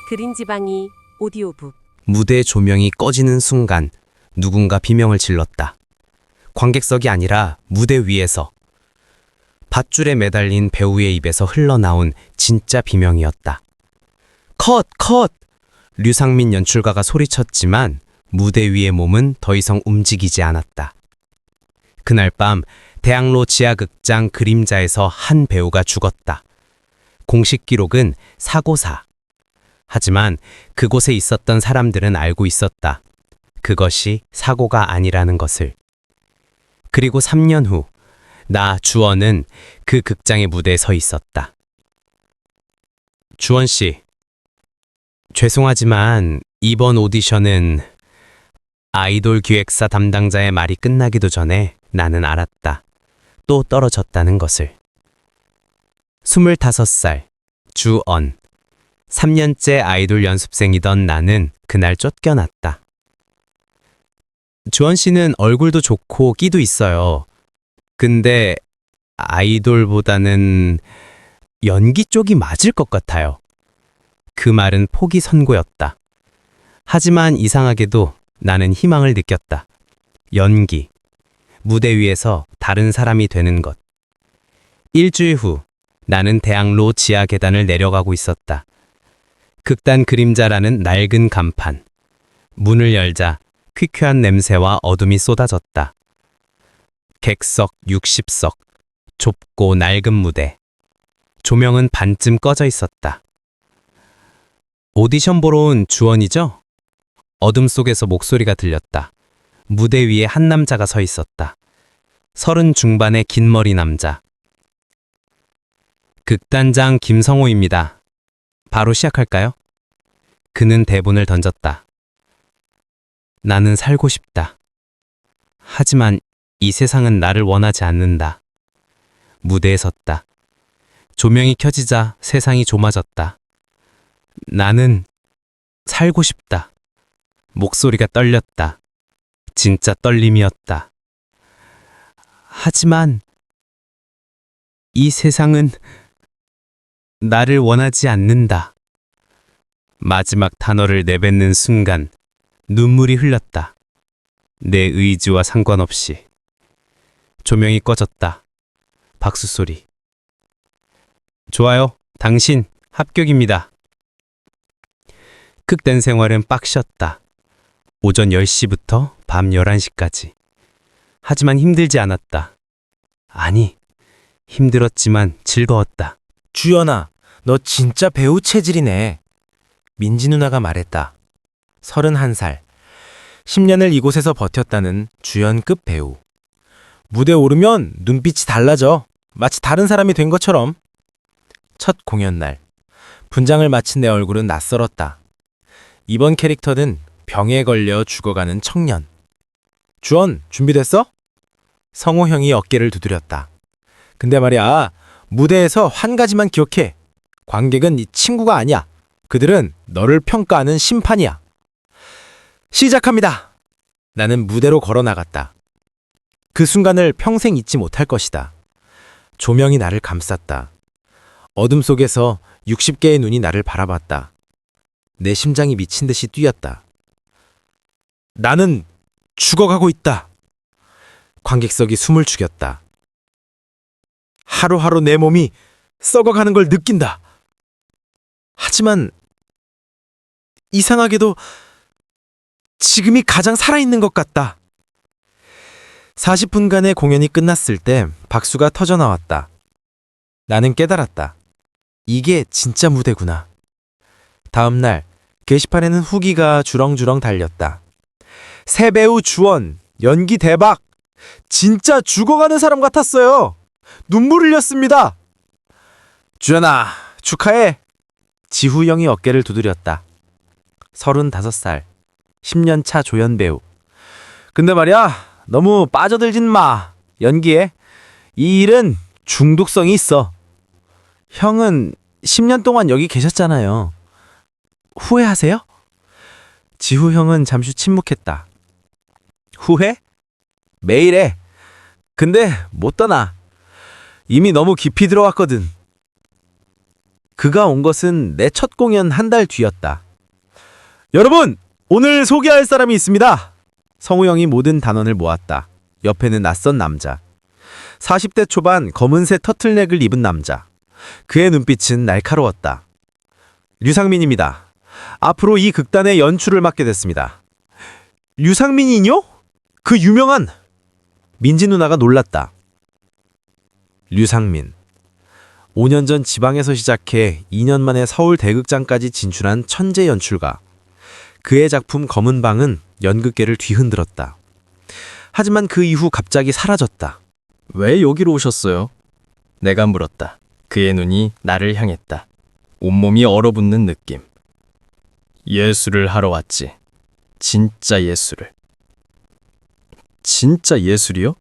그린지방이 오디오북. 무대 조명이 꺼지는 순간 누군가 비명을 질렀다. 관객석이 아니라 무대 위에서. 밧줄에 매달린 배우의 입에서 흘러나온 진짜 비명이었다. 컷! 컷! 류상민 연출가가 소리쳤지만 무대 위의 몸은 더 이상 움직이지 않았다. 그날 밤 대학로 지하극장 그림자에서 한 배우가 죽었다. 공식 기록은 사고사. 하지만 그곳에 있었던 사람들은 알고 있었다. 그것이 사고가 아니라는 것을. 그리고 3년 후, 나 주원은 그 극장의 무대에 서 있었다. 주원 씨, 죄송하지만 이번 오디션은 아이돌 기획사 담당자의 말이 끝나기도 전에 나는 알았다. 또 떨어졌다는 것을. 25살, 주언. 3년째 아이돌 연습생이던 나는 그날 쫓겨났다. 주원 씨는 얼굴도 좋고 끼도 있어요. 근데 아이돌보다는 연기 쪽이 맞을 것 같아요. 그 말은 포기 선고였다. 하지만 이상하게도 나는 희망을 느꼈다. 연기. 무대 위에서 다른 사람이 되는 것. 일주일 후 나는 대학로 지하 계단을 내려가고 있었다. 극단 그림자라는 낡은 간판. 문을 열자 퀴퀴한 냄새와 어둠이 쏟아졌다. 객석 60석. 좁고 낡은 무대. 조명은 반쯤 꺼져 있었다. 오디션 보러 온 주원이죠? 어둠 속에서 목소리가 들렸다. 무대 위에 한 남자가 서 있었다. 30 중반의 긴 머리 남자. 극단장 김성호입니다. 바로 시작할까요? 그는 대본을 던졌다. 나는 살고 싶다. 하지만 이 세상은 나를 원하지 않는다. 무대에 섰다. 조명이 켜지자 세상이 좁아졌다. 나는 살고 싶다. 목소리가 떨렸다. 진짜 떨림이었다. 하지만 이 세상은 나를 원하지 않는다. 마지막 단어를 내뱉는 순간 눈물이 흘렀다. 내 의지와 상관없이. 조명이 꺼졌다. 박수 소리. 좋아요. 당신 합격입니다. 극단 생활은 빡셨다. 오전 10시부터 밤 11시까지. 하지만 힘들지 않았다. 아니, 힘들었지만 즐거웠다. 주연아, 너 진짜 배우 체질이네. 민지 누나가 말했다. 31살. 10년을 이곳에서 버텼다는 주연급 배우. 무대 오르면 눈빛이 달라져. 마치 다른 사람이 된 것처럼. 첫 공연 날. 분장을 마친 내 얼굴은 낯설었다. 이번 캐릭터는 병에 걸려 죽어가는 청년. 주원, 준비됐어? 성호 형이 어깨를 두드렸다. 근데 말이야, 무대에서 한 가지만 기억해. 관객은 네 친구가 아니야. 그들은 너를 평가하는 심판이야. 시작합니다. 나는 무대로 걸어 나갔다. 그 순간을 평생 잊지 못할 것이다. 조명이 나를 감쌌다. 어둠 속에서 60개의 눈이 나를 바라봤다. 내 심장이 미친 듯이 뛰었다. 나는 죽어가고 있다. 관객석이 숨을 죽였다. 하루하루 내 몸이 썩어가는 걸 느낀다. 하지만 이상하게도 지금이 가장 살아있는 것 같다. 40분간의 공연이 끝났을 때 박수가 터져 나왔다. 나는 깨달았다. 이게 진짜 무대구나. 다음 날 게시판에는 후기가 주렁주렁 달렸다. 새 배우 주원, 연기 대박! 진짜 죽어가는 사람 같았어요. 눈물 흘렸습니다. 주연아, 축하해. 지후 형이 어깨를 두드렸다. 35살, 10년 차 조연 배우. 근데 말이야, 너무 빠져들진 마. 연기에. 이 일은 중독성이 있어. 형은 10년 동안 여기 계셨잖아요. 후회하세요? 지후 형은 잠시 침묵했다. 후회? 매일 해. 근데 못 떠나. 이미 너무 깊이 들어왔거든. 그가 온 것은 내 첫 공연 한 달 뒤였다. 여러분, 오늘 소개할 사람이 있습니다. 성우 형이 모든 단원을 모았다. 옆에는 낯선 남자. 40대 초반 검은색 터틀넥을 입은 남자. 그의 눈빛은 날카로웠다. 류상민입니다. 앞으로 이 극단의 연출을 맡게 됐습니다. 류상민이요? 그 유명한... 민지 누나가 놀랐다. 류상민. 5년 전 지방에서 시작해 2년 만에 서울 대극장까지 진출한 천재 연출가. 그의 작품 검은 방은 연극계를 뒤흔들었다. 하지만 그 이후 갑자기 사라졌다. 왜 여기로 오셨어요? 내가 물었다. 그의 눈이 나를 향했다. 온몸이 얼어붙는 느낌. 예술을 하러 왔지. 진짜 예술을. 진짜 예술이요?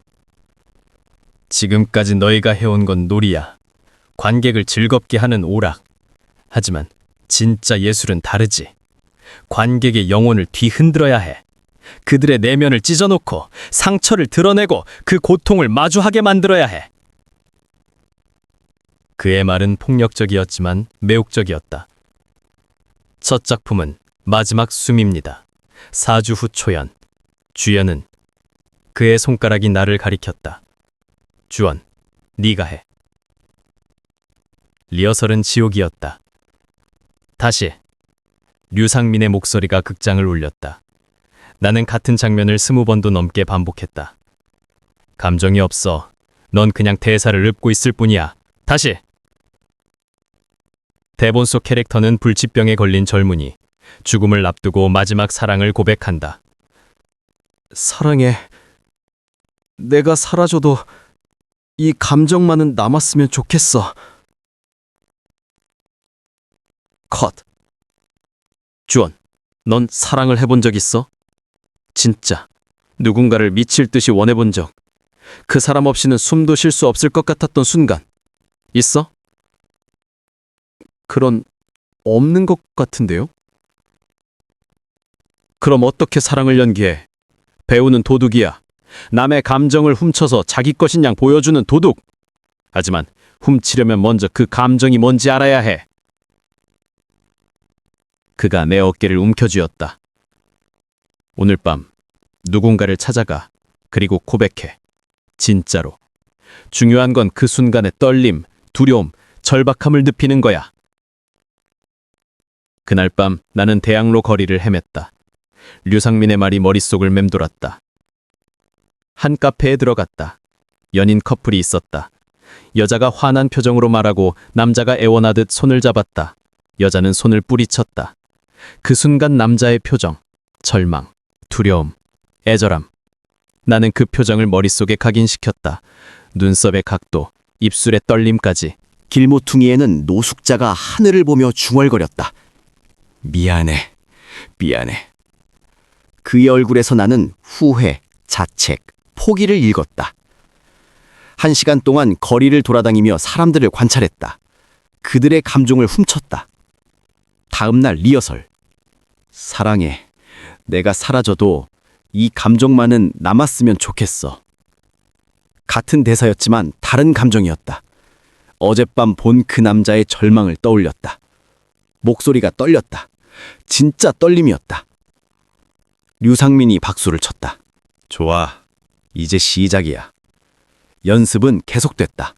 지금까지 너희가 해온 건 놀이야. 관객을 즐겁게 하는 오락. 하지만 진짜 예술은 다르지. 관객의 영혼을 뒤흔들어야 해. 그들의 내면을 찢어놓고 상처를 드러내고 그 고통을 마주하게 만들어야 해. 그의 말은 폭력적이었지만 매혹적이었다. 첫 작품은 마지막 숨입니다. 4주 후 초연. 주연은 그의 손가락이 나를 가리켰다. 주원, 네가 해. 리허설은 지옥이었다. 다시 류상민의 목소리가 극장을 울렸다. 나는 같은 장면을 20번도 넘게 반복했다. 감정이 없어. 넌 그냥 대사를 읊고 있을 뿐이야. 다시. 대본 속 캐릭터는 불치병에 걸린 젊은이. 죽음을 앞두고 마지막 사랑을 고백한다. 사랑해. 내가 사라져도 이 감정만은 남았으면 좋겠어. 컷. 주원, 넌 사랑을 해본 적 있어? 진짜 누군가를 미칠 듯이 원해본 적, 그 사람 없이는 숨도 쉴 수 없을 것 같았던 순간 있어? 그런 없는 것 같은데요? 그럼 어떻게 사랑을 연기해? 배우는 도둑이야. 남의 감정을 훔쳐서 자기 것인 양 보여주는 도둑. 하지만 훔치려면 먼저 그 감정이 뭔지 알아야 해. 그가 내 어깨를 움켜쥐었다. 오늘 밤 누군가를 찾아가. 그리고 고백해. 진짜로. 중요한 건 그 순간의 떨림, 두려움, 절박함을 느끼는 거야. 그날 밤 나는 대학로 거리를 헤맸다. 류상민의 말이 머릿속을 맴돌았다. 한 카페에 들어갔다. 연인 커플이 있었다. 여자가 화난 표정으로 말하고 남자가 애원하듯 손을 잡았다. 여자는 손을 뿌리쳤다. 그 순간 남자의 표정, 절망, 두려움, 애절함. 나는 그 표정을 머릿속에 각인시켰다. 눈썹의 각도, 입술의 떨림까지. 길모퉁이에는 노숙자가 하늘을 보며 중얼거렸다. 미안해, 미안해. 그의 얼굴에서 나는 후회, 자책, 포기를 읽었다. 1시간 동안 거리를 돌아다니며 사람들을 관찰했다. 그들의 감정을 훔쳤다. 다음 날 리허설. 사랑해. 내가 사라져도 이 감정만은 남았으면 좋겠어. 같은 대사였지만 다른 감정이었다. 어젯밤 본 그 남자의 절망을 떠올렸다. 목소리가 떨렸다. 진짜 떨림이었다. 류상민이 박수를 쳤다. 좋아. 이제 시작이야. 연습은 계속됐다.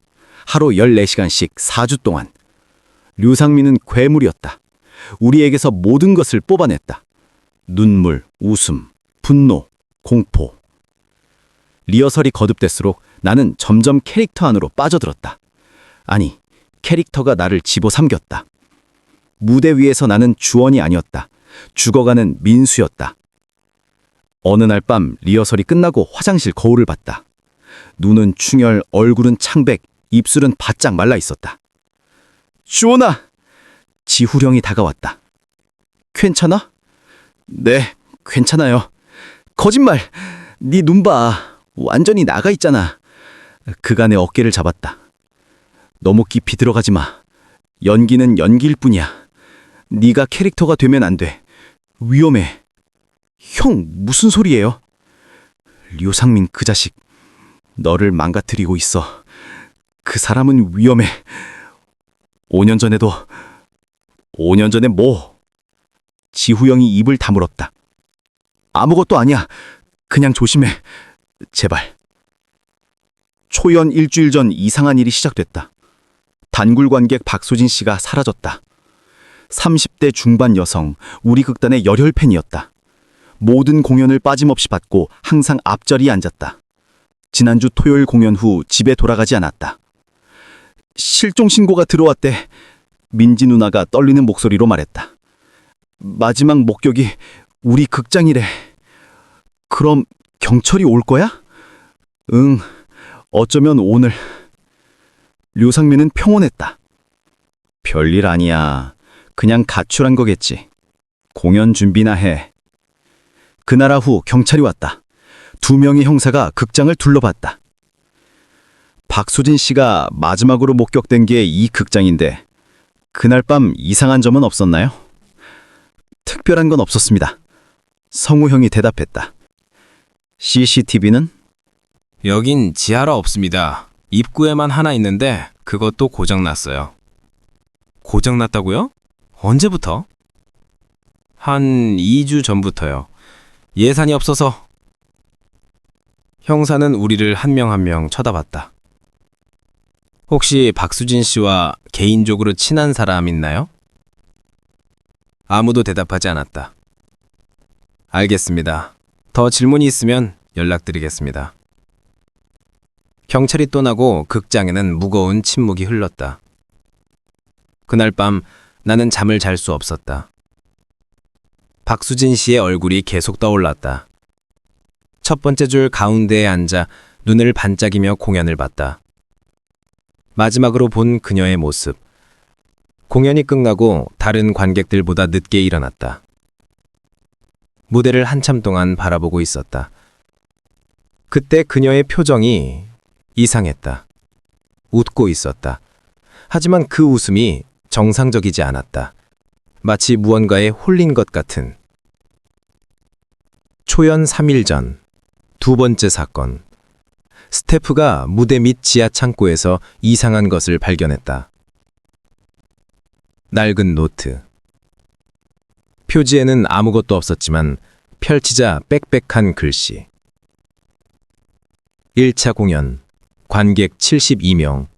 하루 14시간씩 4주 동안. 류상민은 괴물이었다. 우리에게서 모든 것을 뽑아냈다. 눈물, 웃음, 분노, 공포. 리허설이 거듭될수록 나는 점점 캐릭터 안으로 빠져들었다. 아니, 캐릭터가 나를 집어삼켰다. 무대 위에서 나는 주원이 아니었다. 죽어가는 민수였다. 어느 날 밤 리허설이 끝나고 화장실 거울을 봤다. 눈은 충혈, 얼굴은 창백, 입술은 바짝 말라 있었다. 주원아! 지후령이 다가왔다. 괜찮아? 네, 괜찮아요. 거짓말! 네 눈 봐. 완전히 나가 있잖아. 그가 내 어깨를 잡았다. 너무 깊이 들어가지 마. 연기는 연기일 뿐이야. 네가 캐릭터가 되면 안 돼. 위험해. 형, 무슨 소리예요? 류상민 그 자식. 너를 망가뜨리고 있어. 그 사람은 위험해. 5년 전에도 5년 전에 뭐? 지후영이 입을 다물었다. 아무것도 아니야. 그냥 조심해. 제발. 초연 일주일 전 이상한 일이 시작됐다. 단골 관객 박소진 씨가 사라졌다. 30대 중반 여성, 우리 극단의 열혈 팬이었다. 모든 공연을 빠짐없이 봤고 항상 앞자리에 앉았다. 지난주 토요일 공연 후 집에 돌아가지 않았다. 실종 신고가 들어왔대. 민지 누나가 떨리는 목소리로 말했다. 마지막 목격이 우리 극장이래. 그럼 경찰이 올 거야? 응, 어쩌면 오늘. 류상민은 평온했다. 별일 아니야. 그냥 가출한 거겠지. 공연 준비나 해. 그날 후 경찰이 왔다. 2명의 형사가 극장을 둘러봤다. 박수진 씨가 마지막으로 목격된 게 이 극장인데 그날 밤 이상한 점은 없었나요? 특별한 건 없었습니다. 성우 형이 대답했다. CCTV는? 여긴 지하라 없습니다. 입구에만 하나 있는데 그것도 고장났어요. 고장났다고요? 언제부터? 한 2주 전부터요. 예산이 없어서. 형사는 우리를 한 명 한 명 쳐다봤다. 혹시 박수진 씨와 개인적으로 친한 사람 있나요? 아무도 대답하지 않았다. 알겠습니다. 더 질문이 있으면 연락드리겠습니다. 경찰이 떠나고 극장에는 무거운 침묵이 흘렀다. 그날 밤 나는 잠을 잘 수 없었다. 박수진 씨의 얼굴이 계속 떠올랐다. 첫 번째 줄 가운데에 앉아 눈을 반짝이며 공연을 봤다. 마지막으로 본 그녀의 모습. 공연이 끝나고 다른 관객들보다 늦게 일어났다. 무대를 한참 동안 바라보고 있었다. 그때 그녀의 표정이 이상했다. 웃고 있었다. 하지만 그 웃음이 정상적이지 않았다. 마치 무언가에 홀린 것 같은. 초연 3일 전, 2번째 사건. 스태프가 무대 밑 지하 창고에서 이상한 것을 발견했다. 낡은 노트. 표지에는 아무것도 없었지만 펼치자 빽빽한 글씨. 1차 공연, 관객 72명,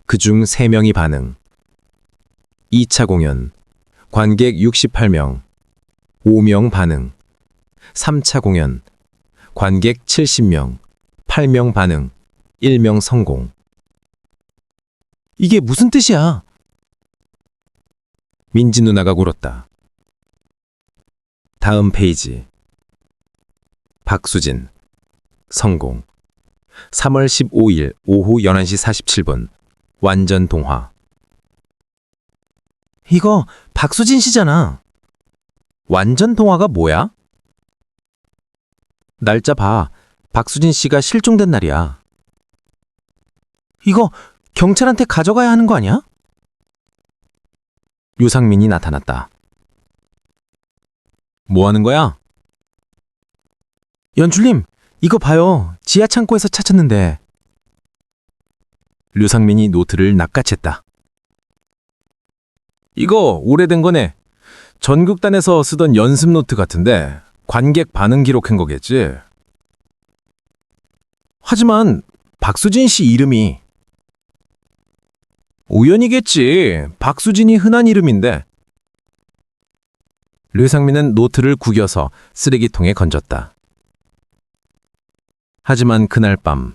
그중 3명이 반응. 2차 공연, 관객 68명, 5명 반응. 3차 공연, 관객 70명, 8명 반응, 1명 성공. 이게 무슨 뜻이야? 민지 누나가 물었다. 다음 페이지. 박수진, 성공. 3월 15일 오후 11시 47분. 완전 동화. 이거 박수진 씨잖아. 완전 동화가 뭐야? 날짜 봐. 박수진 씨가 실종된 날이야. 이거 경찰한테 가져가야 하는 거 아니야? 류상민이 나타났다. 뭐 하는 거야? 연출님, 이거 봐요. 지하 창고에서 찾았는데. 류상민이 노트를 낚아챘다. 이거 오래된 거네. 전극단에서 쓰던 연습 노트 같은데 관객 반응 기록한 거겠지. 하지만 박수진 씨 이름이. 우연이겠지. 박수진이 흔한 이름인데. 류상민은 노트를 구겨서 쓰레기통에 건졌다. 하지만 그날 밤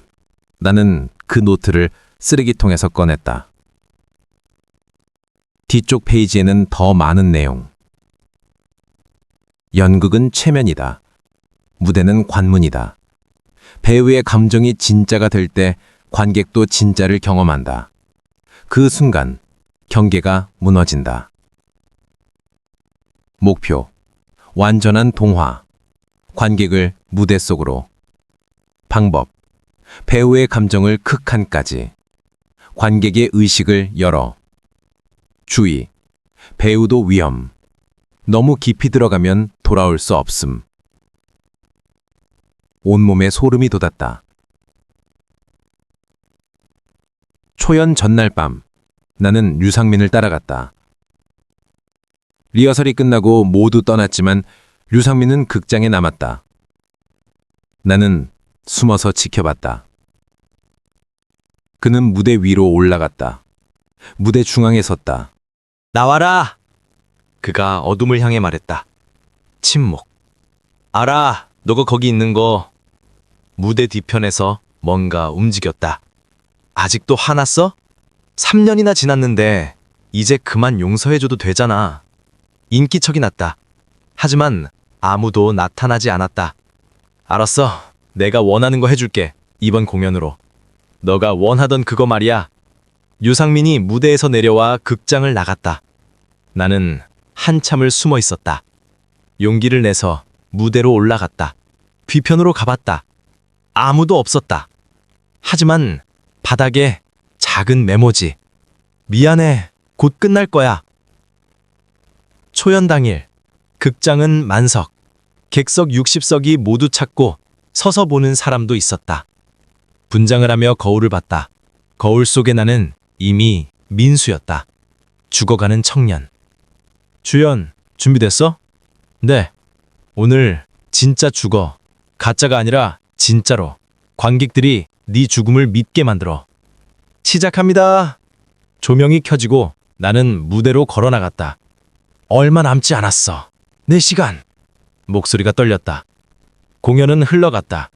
나는 그 노트를 쓰레기통에서 꺼냈다. 뒤쪽 페이지에는 더 많은 내용. 연극은 최면이다. 무대는 관문이다. 배우의 감정이 진짜가 될 때 관객도 진짜를 경험한다. 그 순간 경계가 무너진다. 목표, 완전한 동화. 관객을 무대 속으로. 방법, 배우의 감정을 극한까지. 관객의 의식을 열어. 주의, 배우도 위험. 너무 깊이 들어가면 돌아올 수 없음. 온몸에 소름이 돋았다. 초연 전날 밤, 나는 류상민을 따라갔다. 리허설이 끝나고 모두 떠났지만 류상민은 극장에 남았다. 나는 숨어서 지켜봤다. 그는 무대 위로 올라갔다. 무대 중앙에 섰다. 나와라! 그가 어둠을 향해 말했다. 침묵. 알아, 너가 거기 있는 거. 무대 뒤편에서 뭔가 움직였다. 아직도 화났어? 3년이나 지났는데 이제 그만 용서해줘도 되잖아. 인기척이 났다. 하지만 아무도 나타나지 않았다. 알았어. 내가 원하는 거 해줄게. 이번 공연으로. 너가 원하던 그거 말이야. 유상민이 무대에서 내려와 극장을 나갔다. 나는 한참을 숨어 있었다. 용기를 내서 무대로 올라갔다. 뒤편으로 가봤다. 아무도 없었다. 하지만 바닥에 작은 메모지. 미안해. 곧 끝날 거야. 초연 당일. 극장은 만석. 객석 60석이 모두 찼고 서서 보는 사람도 있었다. 분장을 하며 거울을 봤다. 거울 속의 나는 이미 민수였다. 죽어가는 청년. 주연, 준비됐어? 네. 오늘 진짜 죽어. 가짜가 아니라 진짜로. 관객들이 네 죽음을 믿게 만들어. 시작합니다. 조명이 켜지고 나는 무대로 걸어 나갔다. 얼마 남지 않았어. 4시간. 목소리가 떨렸다. 공연은 흘러갔다.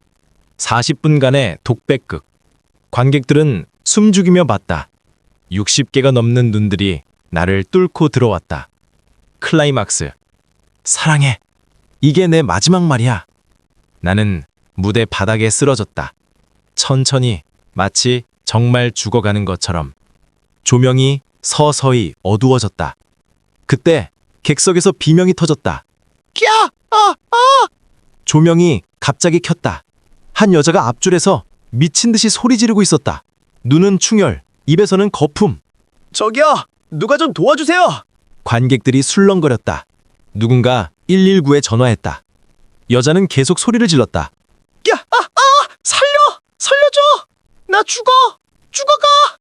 40분간의 독백극. 관객들은 숨죽이며 봤다. 60개가 넘는 눈들이 나를 뚫고 들어왔다. 클라이막스. 사랑해. 이게 내 마지막 말이야. 나는 무대 바닥에 쓰러졌다. 천천히, 마치 정말 죽어가는 것처럼. 조명이 서서히 어두워졌다. 그때 객석에서 비명이 터졌다. 야! 조명이 갑자기 켰다. 한 여자가 앞줄에서 미친 듯이 소리 지르고 있었다. 눈은 충혈, 입에서는 거품. 저기요! 누가 좀 도와주세요! 관객들이 술렁거렸다. 누군가 119에 전화했다. 여자는 계속 소리를 질렀다. 야! 살려줘! 나 죽어가!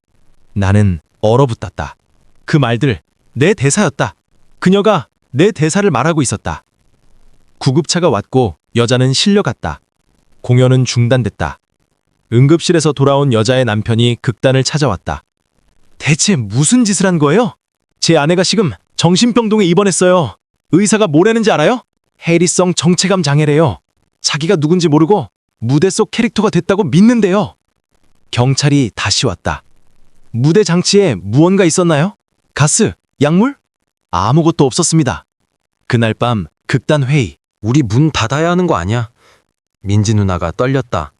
나는 얼어붙었다. 그 말들, 내 대사였다. 그녀가 내 대사를 말하고 있었다. 구급차가 왔고 여자는 실려갔다. 공연은 중단됐다. 응급실에서 돌아온 여자의 남편이 극단을 찾아왔다. 대체 무슨 짓을 한 거예요? 제 아내가 지금 정신병동에 입원했어요. 의사가 뭐라는지 알아요? 해리성 정체감 장애래요. 자기가 누군지 모르고 무대 속 캐릭터가 됐다고 믿는데요. 경찰이 다시 왔다. 무대 장치에 무언가 있었나요? 가스, 약물? 아무것도 없었습니다. 그날 밤 극단 회의. 우리 문 닫아야 하는 거 아니야? 민지 누나가 떨렸다.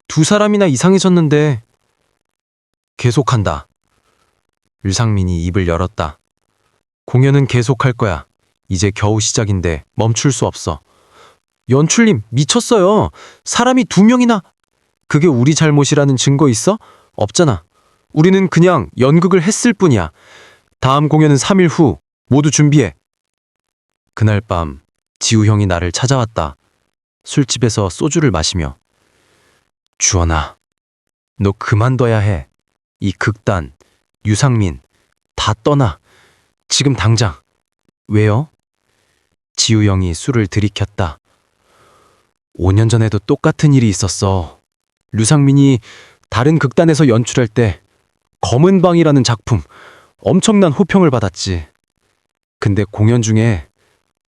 2사람이나 이상해졌는데. 계속한다. 류상민이 입을 열었다. 공연은 계속할 거야. 이제 겨우 시작인데 멈출 수 없어. 연출님 미쳤어요. 사람이 2명이나. 그게 우리 잘못이라는 증거 있어? 없잖아. 우리는 그냥 연극을 했을 뿐이야. 다음 공연은 3일 후. 모두 준비해. 그날 밤 지우 형이 나를 찾아왔다. 술집에서 소주를 마시며. 주원아, 너 그만둬야 해. 이 극단, 유상민, 다 떠나. 지금 당장. 왜요? 지우 형이 술을 들이켰다. 5년 전에도 똑같은 일이 있었어. 류상민이 다른 극단에서 연출할 때 검은 방이라는 작품 엄청난 호평을 받았지. 근데 공연 중에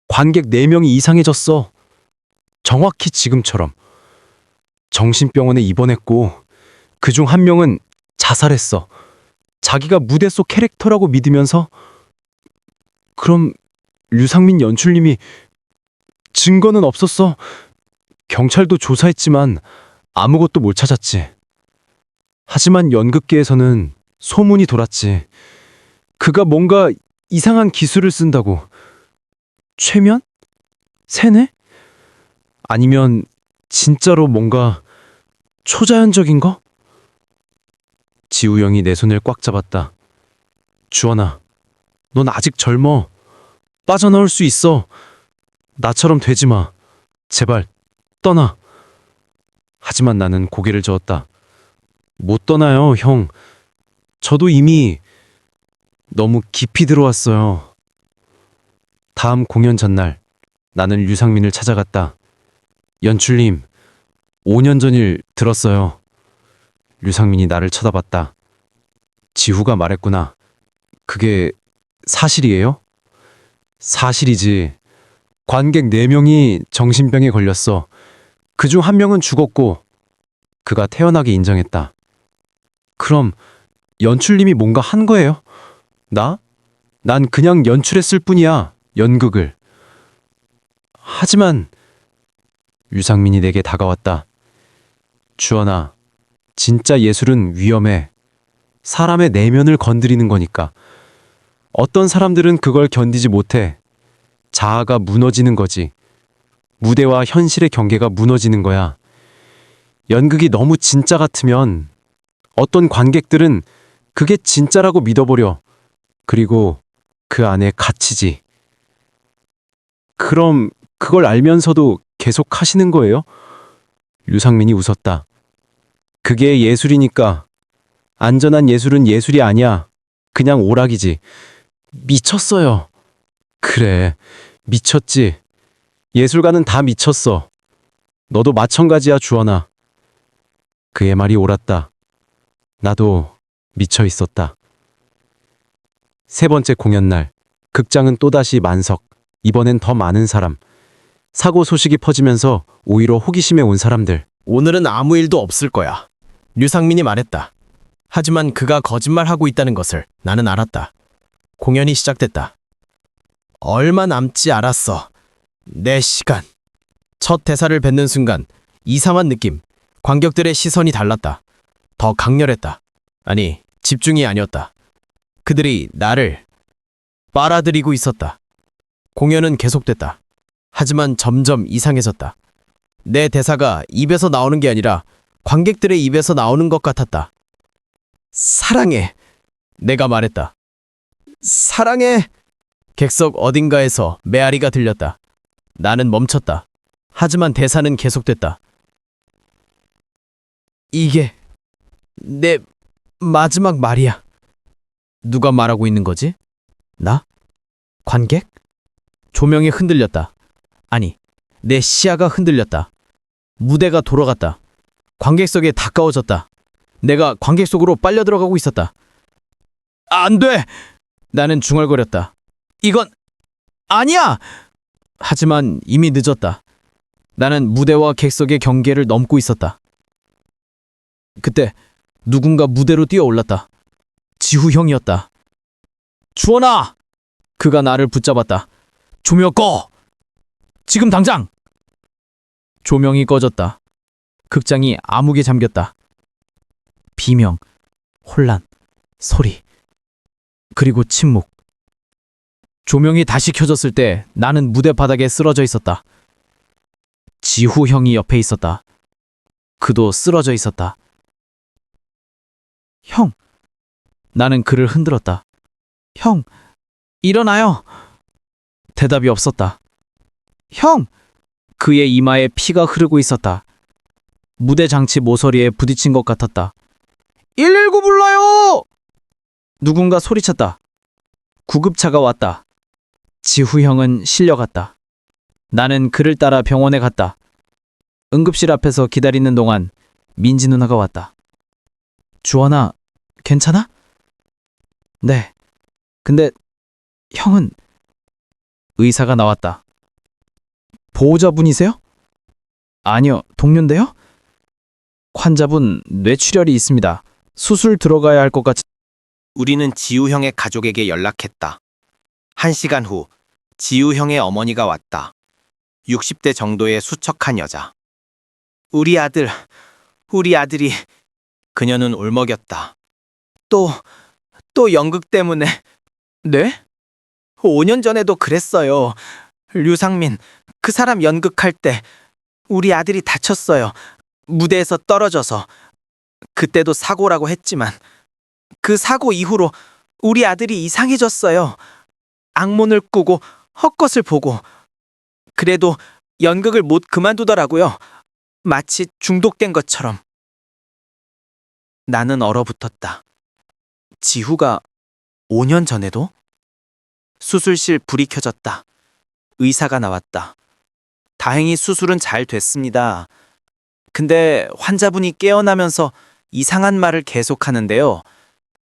관객 4명이 이상해졌어. 정확히 지금처럼. 정신병원에 입원했고 그중 1명은 자살했어. 자기가 무대 속 캐릭터라고 믿으면서. 그럼 류상민 연출님이. 증거는 없었어. 경찰도 조사했지만 아무것도 못 찾았지. 하지만 연극계에서는 소문이 돌았지. 그가 뭔가 이상한 기술을 쓴다고. 최면? 세뇌? 아니면 진짜로 뭔가 초자연적인 거? 지우 형이 내 손을 꽉 잡았다. 주원아, 넌 아직 젊어. 빠져나올 수 있어. 나처럼 되지 마. 제발 떠나. 하지만 나는 고개를 저었다. 못 떠나요, 형. 저도 이미 너무 깊이 들어왔어요. 다음 공연 전날 나는 류상민을 찾아갔다. 연출님, 5년 전 일 들었어요. 류상민이 나를 쳐다봤다. 지후가 말했구나. 그게 사실이에요? 사실이지. 관객 4명이 정신병에 걸렸어. 그중 1명은 죽었고 그가 태어나게 인정했다. 그럼 연출님이 뭔가 한 거예요? 난 그냥 연출했을 뿐이야. 연극을. 하지만 유상민이 내게 다가왔다. 주원아, 진짜 예술은 위험해. 사람의 내면을 건드리는 거니까. 어떤 사람들은 그걸 견디지 못해. 자아가 무너지는 거지. 무대와 현실의 경계가 무너지는 거야. 연극이 너무 진짜 같으면 어떤 관객들은 그게 진짜라고 믿어버려. 그리고 그 안에 갇히지. 그럼 그걸 알면서도 계속 하시는 거예요? 류상민이 웃었다. 그게 예술이니까. 안전한 예술은 예술이 아니야. 그냥 오락이지. 미쳤어요. 그래, 미쳤지. 예술가는 다 미쳤어. 너도 마찬가지야, 주원아. 그의 말이 옳았다. 나도 미쳐 있었다. 3번째 공연 날, 극장은 또다시 만석. 이번엔 더 많은 사람. 사고 소식이 퍼지면서 오히려 호기심에 온 사람들. 오늘은 아무 일도 없을 거야. 류상민이 말했다. 하지만 그가 거짓말하고 있다는 것을 나는 알았다. 공연이 시작됐다. 얼마 남지 않았어. 내 시간. 첫 대사를 뱉는 순간 이상한 느낌. 관객들의 시선이 달랐다. 더 강렬했다. 아니, 집중이 아니었다. 그들이 나를 빨아들이고 있었다. 공연은 계속됐다. 하지만 점점 이상해졌다. 내 대사가 입에서 나오는 게 아니라 관객들의 입에서 나오는 것 같았다. 사랑해. 내가 말했다. 사랑해. 객석 어딘가에서 메아리가 들렸다. 나는 멈췄다. 하지만 대사는 계속됐다. 이게 내 마지막 말이야. 누가 말하고 있는 거지? 나? 관객? 조명이 흔들렸다. 아니, 내 시야가 흔들렸다. 무대가 돌아갔다. 관객석에 가까워졌다. 내가 관객 속으로 빨려 들어가고 있었다. 안 돼! 나는 중얼거렸다. 이건 아니야! 하지만 이미 늦었다. 나는 무대와 객석의 경계를 넘고 있었다. 그때 누군가 무대로 뛰어올랐다. 지후 형이었다. 주원아! 그가 나를 붙잡았다. 조명 꺼! 지금 당장! 조명이 꺼졌다. 극장이 암흑에 잠겼다. 비명, 혼란, 소리, 그리고 침묵. 조명이 다시 켜졌을 때 나는 무대 바닥에 쓰러져 있었다. 지후 형이 옆에 있었다. 그도 쓰러져 있었다. 형! 나는 그를 흔들었다. 형! 일어나요! 대답이 없었다. 형! 그의 이마에 피가 흐르고 있었다. 무대 장치 모서리에 부딪힌 것 같았다. 119 불러요! 누군가 소리쳤다. 구급차가 왔다. 지후 형은 실려갔다. 나는 그를 따라 병원에 갔다. 응급실 앞에서 기다리는 동안 민지 누나가 왔다. 주원아, 괜찮아? 네. 근데 형은... 의사가 나왔다. 보호자분이세요? 아니요, 동료인데요? 환자분 뇌출혈이 있습니다. 수술 들어가야 할 것 같... 우리는 지우 형의 가족에게 연락했다. 1시간 후 지우 형의 어머니가 왔다. 60대 정도의 수척한 여자. 우리 아들이... 그녀는 울먹였다. 또 연극 때문에... 네? 5년 전에도 그랬어요. 류상민, 그 사람 연극할 때 우리 아들이 다쳤어요. 무대에서 떨어져서. 그때도 사고라고 했지만 그 사고 이후로 우리 아들이 이상해졌어요. 악몽을 꾸고 헛것을 보고. 그래도 연극을 못 그만두더라고요. 마치 중독된 것처럼. 나는 얼어붙었다. 지후가 5년 전에도? 수술실 불이 켜졌다. 의사가 나왔다. 다행히 수술은 잘 됐습니다. 근데 환자분이 깨어나면서 이상한 말을 계속하는데요.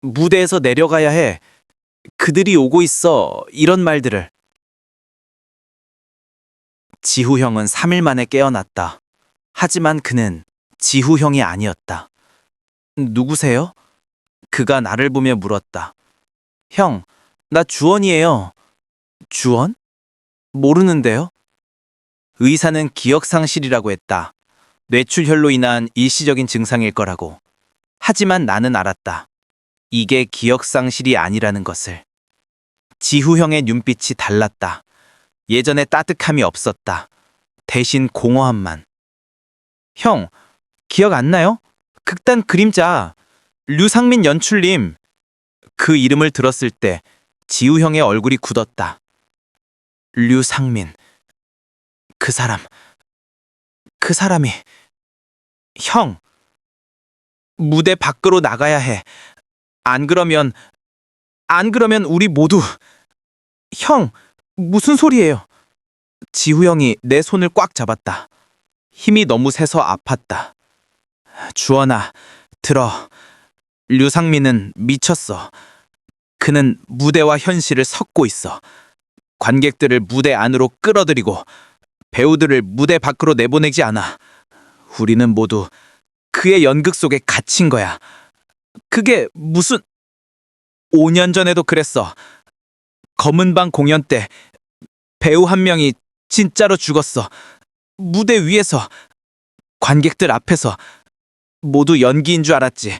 무대에서 내려가야 해. 그들이 오고 있어. 이런 말들을. 지후 형은 3일 만에 깨어났다. 하지만 그는 지후 형이 아니었다. 누구세요? 그가 나를 보며 물었다. 형, 나 주원이에요. 주원? 모르는데요? 의사는 기억상실이라고 했다. 뇌출혈로 인한 일시적인 증상일 거라고. 하지만 나는 알았다. 이게 기억상실이 아니라는 것을. 지후 형의 눈빛이 달랐다. 예전에 따뜻함이 없었다. 대신 공허함만. 형, 기억 안 나요? 극단 그림자, 류상민 연출님. 그 이름을 들었을 때 지우 형의 얼굴이 굳었다. 류상민. 그 사람이. 형, 무대 밖으로 나가야 해. 안 그러면 우리 모두. 형, 무슨 소리예요? 지우 형이 내 손을 꽉 잡았다. 힘이 너무 세서 아팠다. 주원아, 들어. 류상민은 미쳤어. 그는 무대와 현실을 섞고 있어. 관객들을 무대 안으로 끌어들이고 배우들을 무대 밖으로 내보내지 않아. 우리는 모두 그의 연극 속에 갇힌 거야. 그게 무슨... 5년 전에도 그랬어. 검은 방 공연 때 배우 한 명이 진짜로 죽었어. 무대 위에서, 관객들 앞에서. 모두 연기인 줄 알았지.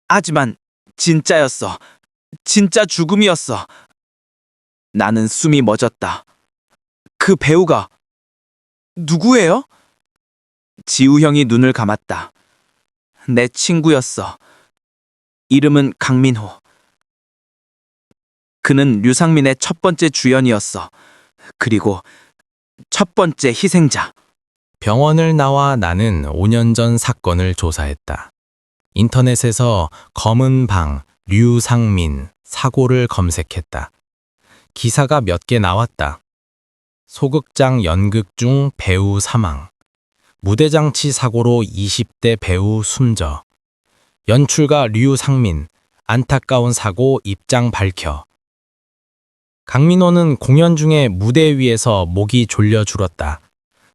하지만 진짜였어. 진짜 죽음이었어. 나는 숨이 멎었다. 그 배우가 누구예요? 지우 형이 눈을 감았다. 내 친구였어. 이름은 강민호. 그는 류상민의 첫 번째 주연이었어. 그리고 첫 번째 희생자. 병원을 나와 나는 5년 전 사건을 조사했다. 인터넷에서 검은 방, 류상민, 사고를 검색했다. 기사가 몇 개 나왔다. 소극장 연극 중 배우 사망. 무대장치 사고로 20대 배우 숨져. 연출가 류상민, 안타까운 사고 입장 밝혀. 강민호는 공연 중에 무대 위에서 목이 졸려 죽었다.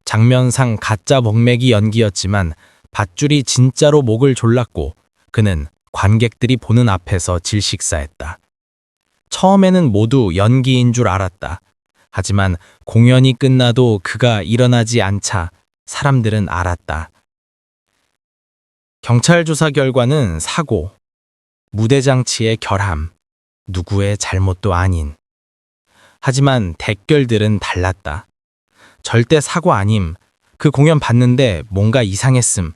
장면상 가짜 목매기 연기였지만 밧줄이 진짜로 목을 졸랐고 그는 관객들이 보는 앞에서 질식사했다. 처음에는 모두 연기인 줄 알았다. 하지만 공연이 끝나도 그가 일어나지 않자 사람들은 알았다. 경찰 조사 결과는 사고, 무대장치의 결함, 누구의 잘못도 아닌. 하지만 댓글들은 달랐다. 절대 사고 아님. 그 공연 봤는데 뭔가 이상했음.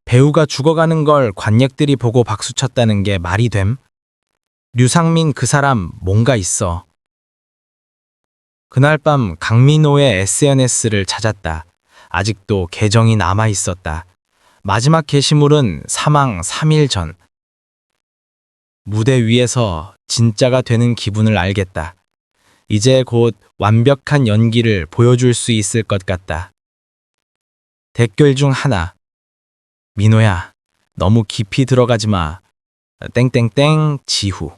배우가 죽어가는 걸 관객들이 보고 박수쳤다는 게 말이 됨? 류상민 그 사람 뭔가 있어. 그날 밤 강민호의 SNS를 찾았다. 아직도 계정이 남아 있었다. 마지막 게시물은 사망 3일 전. 무대 위에서 진짜가 되는 기분을 알겠다. 이제 곧 완벽한 연기를 보여줄 수 있을 것 같다. 댓글 중 하나. 민호야, 너무 깊이 들어가지 마. 땡땡땡 지후.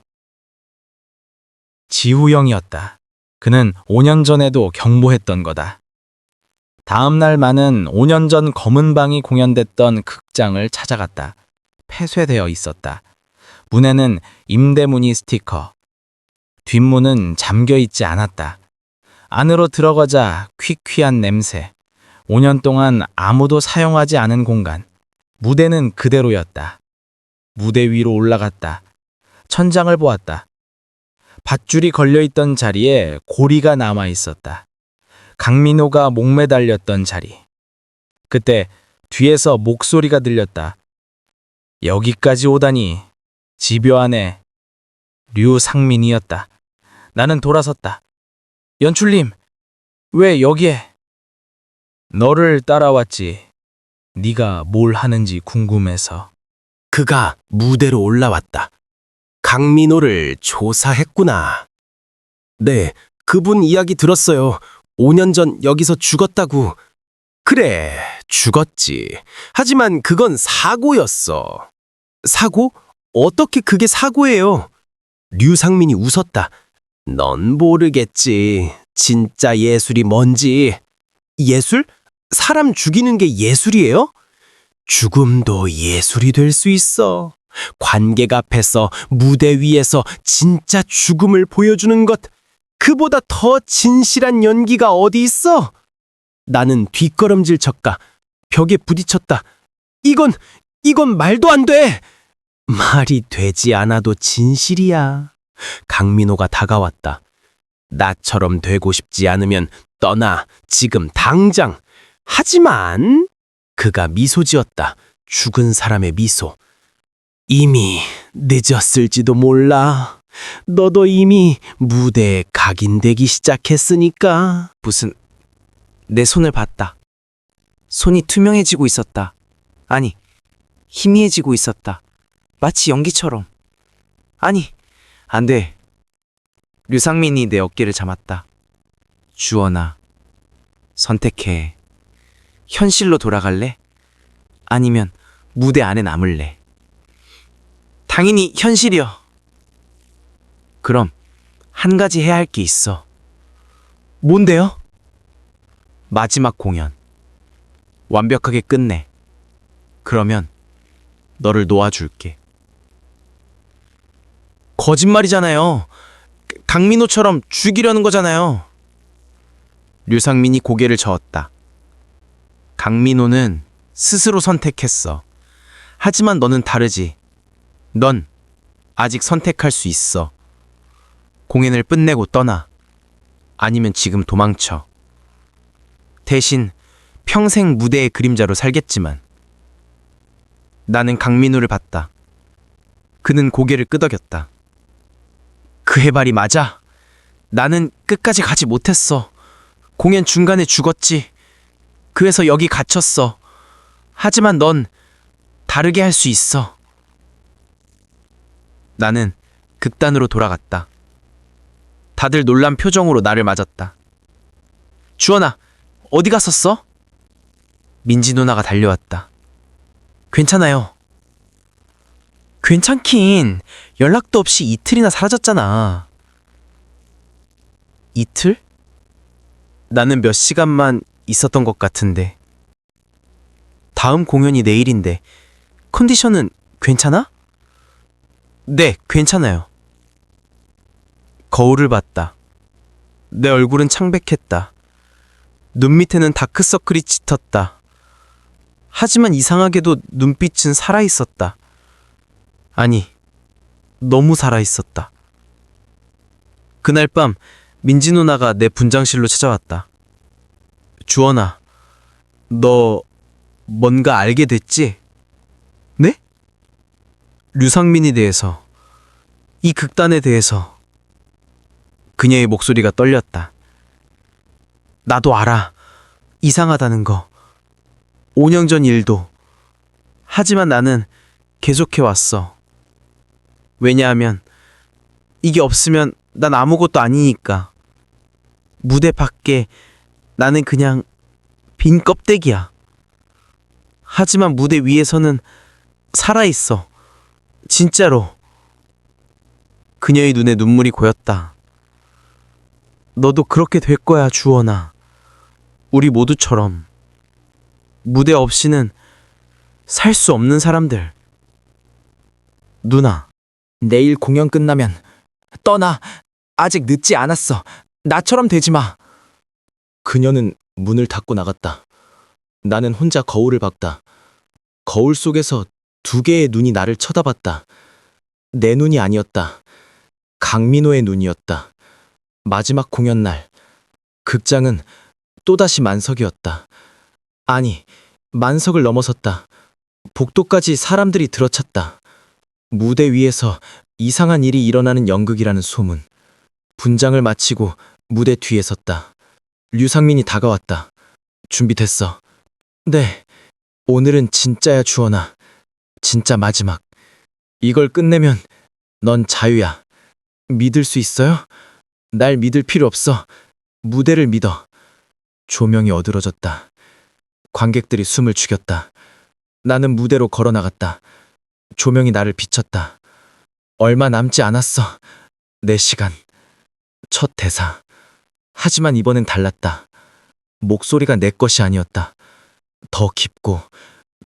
지후 형이었다. 그는 5년 전에도 경보했던 거다. 다음 날 만은 5년 전 검은 방이 공연됐던 극장을 찾아갔다. 폐쇄되어 있었다. 문에는 임대문의 스티커. 뒷문은 잠겨 있지 않았다. 안으로 들어가자 퀴퀴한 냄새. 5년 동안 아무도 사용하지 않은 공간. 무대는 그대로였다. 무대 위로 올라갔다. 천장을 보았다. 밧줄이 걸려있던 자리에 고리가 남아 있었다. 강민호가 목매달렸던 자리. 그때 뒤에서 목소리가 들렸다. 여기까지 오다니. 집요하네. 류상민이었다. 나는 돌아섰다. 연출님, 왜 여기에? 너를 따라왔지. 네가 뭘 하는지 궁금해서. 그가 무대로 올라왔다. 강민호를 조사했구나. 네, 그분 이야기 들었어요. 5년 전 여기서 죽었다고. 그래, 죽었지. 하지만 그건 사고였어. 사고? 어떻게 그게 사고예요? 류상민이 웃었다. 넌 모르겠지. 진짜 예술이 뭔지. 예술? 사람 죽이는 게 예술이에요? 죽음도 예술이 될 수 있어. 관객 앞에서 무대 위에서 진짜 죽음을 보여주는 것. 그보다 더 진실한 연기가 어디 있어? 나는 뒷걸음질 쳤다. 벽에 부딪혔다. 이건 말도 안 돼! 말이 되지 않아도 진실이야. 강민호가 다가왔다. 나처럼 되고 싶지 않으면 떠나, 지금 당장. 하지만 그가 미소 지었다. 죽은 사람의 미소. 이미 늦었을지도 몰라. 너도 이미 무대에 각인되기 시작했으니까. 무슨 내 손을 봤다. 손이 투명해지고 있었다. 아니, 희미해지고 있었다. 마치 연기처럼. 아니, 안 돼. 류상민이 내 어깨를 잡았다. 주원아, 선택해. 현실로 돌아갈래? 아니면 무대 안에 남을래? 당연히 현실이여. 그럼 한 가지 해야 할 게 있어. 뭔데요? 마지막 공연. 완벽하게 끝내. 그러면 너를 놓아줄게. 거짓말이잖아요. 강민호처럼 죽이려는 거잖아요. 류상민이 고개를 저었다. 강민호는 스스로 선택했어. 하지만 너는 다르지. 넌 아직 선택할 수 있어. 공연을 끝내고 떠나. 아니면 지금 도망쳐. 대신 평생 무대의 그림자로 살겠지만. 나는 강민우를 봤다. 그는 고개를 끄덕였다. 그 해발이 맞아. 나는 끝까지 가지 못했어. 공연 중간에 죽었지. 그래서 여기 갇혔어. 하지만 넌 다르게 할 수 있어. 나는 극단으로 돌아갔다. 다들 놀란 표정으로 나를 맞았다. 주원아, 어디 갔었어? 민지 누나가 달려왔다. 괜찮아요. 괜찮긴. 연락도 없이 이틀이나 사라졌잖아. 이틀? 나는 몇 시간만 있었던 것 같은데. 다음 공연이 내일인데 컨디션은 괜찮아? 네, 괜찮아요. 거울을 봤다. 내 얼굴은 창백했다. 눈 밑에는 다크서클이 짙었다. 하지만 이상하게도 눈빛은 살아있었다. 아니, 너무 살아있었다. 그날 밤 민지 누나가 내 분장실로 찾아왔다. 주원아, 너 뭔가 알게 됐지? 네? 류상민에 대해서, 이 극단에 대해서. 그녀의 목소리가 떨렸다. 나도 알아. 이상하다는 거. 5년 전 일도. 하지만 나는 계속해왔어. 왜냐하면 이게 없으면 난 아무것도 아니니까. 무대 밖에 나는 그냥 빈 껍데기야. 하지만 무대 위에서는 살아있어. 진짜로. 그녀의 눈에 눈물이 고였다. 너도 그렇게 될 거야, 주원아. 우리 모두처럼. 무대 없이는 살 수 없는 사람들. 누나, 내일 공연 끝나면 떠나. 아직 늦지 않았어. 나처럼 되지 마. 그녀는 문을 닫고 나갔다. 나는 혼자 거울을 봤다. 거울 속에서 두 개의 눈이 나를 쳐다봤다. 내 눈이 아니었다. 강민호의 눈이었다. 마지막 공연 날, 극장은 또다시 만석이었다. 아니, 만석을 넘어섰다. 복도까지 사람들이 들어찼다. 무대 위에서 이상한 일이 일어나는 연극이라는 소문. 분장을 마치고 무대 뒤에 섰다. 류상민이 다가왔다. 준비됐어. 네, 오늘은 진짜야, 주원아. 진짜 마지막. 이걸 끝내면 넌 자유야. 믿을 수 있어요? 날 믿을 필요 없어. 무대를 믿어. 조명이 어두러졌다. 관객들이 숨을 죽였다. 나는 무대로 걸어 나갔다. 조명이 나를 비쳤다. 얼마 남지 않았어. 내 시간. 첫 대사. 하지만 이번엔 달랐다. 목소리가 내 것이 아니었다. 더 깊고,